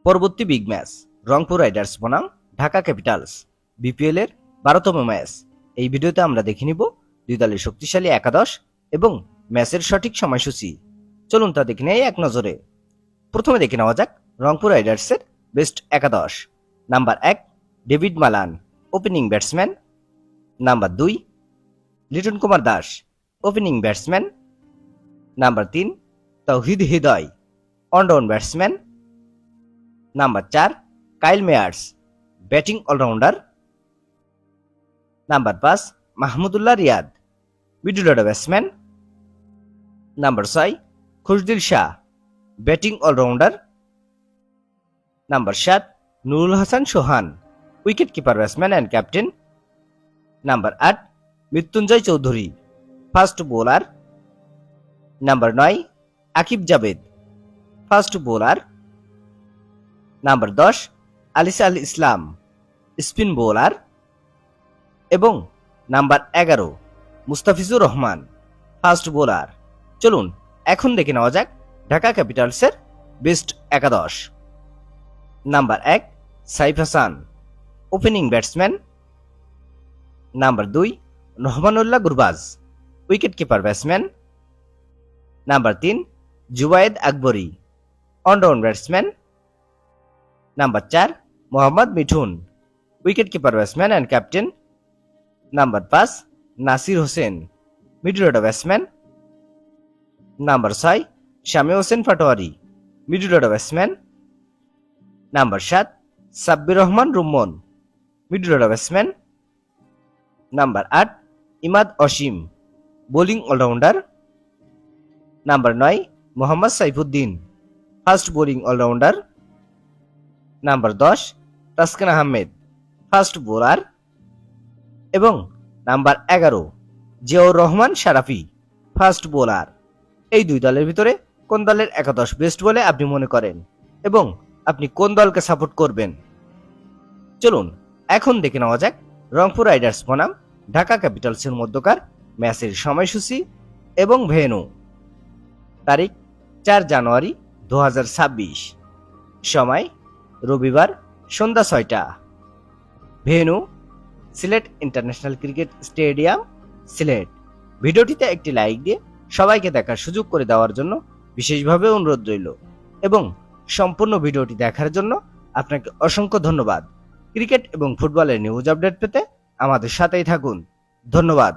পরবর্তী big match Rangpur Riders বনাম Dhaka Capitals BPL এর 12তম ম্যাচ। এই ভিডিওতে আমরা দেখে নিব দুই দলের শক্তিশালী একাদশ এবং ম্যাচের সঠিক সময়সূচি। চলুন তা দেখে নেই এক নজরে। প্রথমে দেখে নেওয়া যাক রংপুর রাইডার্সের বেস্ট একাদশ। Number 1 David Malan, opening batsman. Number 2 Liton Kumar Das, opening batsman. Number 3 Towhid Hridoy, on batsman. Number 4 Kyle Mayers, batting allrounder. Number 5 Mahmudullah Riyad, middle order batsman. Number 6 Khushdil Shah, batting allrounder. Number 7 Nurul Hasan Sohan, wicket keeper batsman and captain. Number 8 Mrittunjoy Chowdhury, fast bowler. Number 9 Aqib Javed, fast bowler. Number 10 Alis Al Islam, spin bowler. এবং number 11 Mustafizur Rahman, fast bowler. চলুন এখন দেখে নেওয়া যাক ঢাকা ক্যাপিটালসের best একাদশ। Number 1 Saif Hasan, opening batsman. Number 2 Rahmanullah Gurbaz, wicket keeper batsman. Number 3 Zubaid Akbari, on batsman. Number 4 Mohammad Mithun, wicket keeper batsman and captain. Number 5 Nasir Hossain, middle order batsman. Number 6 Shami Hossain Patwari, middle order batsman. Number 7 Sabbir Rahman Rumman, middle order batsman. Number 8 Imad Asim, bowling allrounder. Number 9 Mohammad Saifuddin, fast bowling allrounder. Number 10 Taskin Ahmed, fast bowler. এবং number 11 Ziaur Rahman Sarafi, fast bowler. এই দুই দলের ভিতরে কোন দলের একাদশ best বলে আপনি মনে করেন এবং আপনি কোন দলকে সাপোর্ট করবেন? চলুন এখন দেখে নেওয়া যাক রংপুর রাইডার্স বনাম ঢাকা ক্যাপিটালসের মধ্যকার ম্যাচের সময়সূচি এবং ভেন্যু। তারিখ 4 জানুয়ারি 2026, সময় রবিবার সন্ধ্যা 6টা। Venue Sylhet international cricket stadium, Sylhet. ভিডিওটিতে একটি লাইক দিয়ে সবাইকে দেখার সুযোগ করে দেওয়ার জন্য বিশেষভাবে অনুরোধ রইল এবং সম্পূর্ণ ভিডিওটি দেখার জন্য আপনাকে অসংখ্য ধন্যবাদ। ক্রিকেট এবং ফুটবলের নিউজ আপডেট পেতে আমাদের সাথেই থাকুন। ধন্যবাদ।